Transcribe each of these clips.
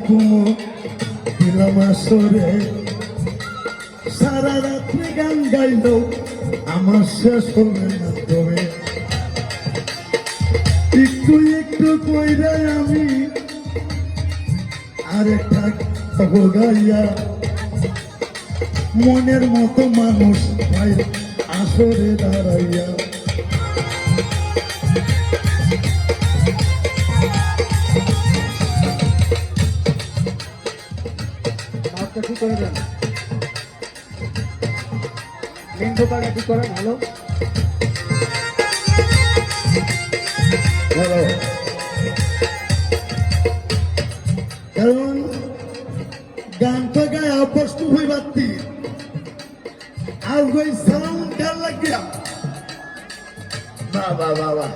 ঘুমো দিলাম আসরে সারা রাত্রি গান গাইল আমার শেষ হবে না তবে একটু একটু কইরা আমি আরেকটা গাইয়া মনের মতো মানুষ ভাই আসরে দাঁড়াইয়া কি করে দেন লিঙ্গটা কি করে ভালো ভালো কারণ গানটা গায়ে অভ্যস্ত হয়ে পারতি আর ওই সাউন্ড গান লাগিয়া বাবা বাবা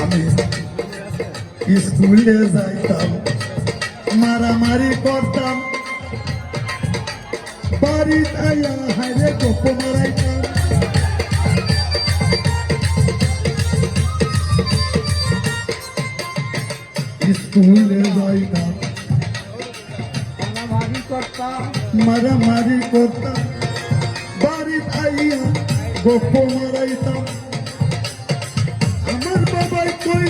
আমি স্কুলে যাইতাম মারামারি করতাম বাড়িতে আয়া হাইরে গপ মারাইতাম স্কুলে যাইতাম মারামারি করতাম বাড়িতে আইয়া গপ মারাইতাম আমার বাবাই কই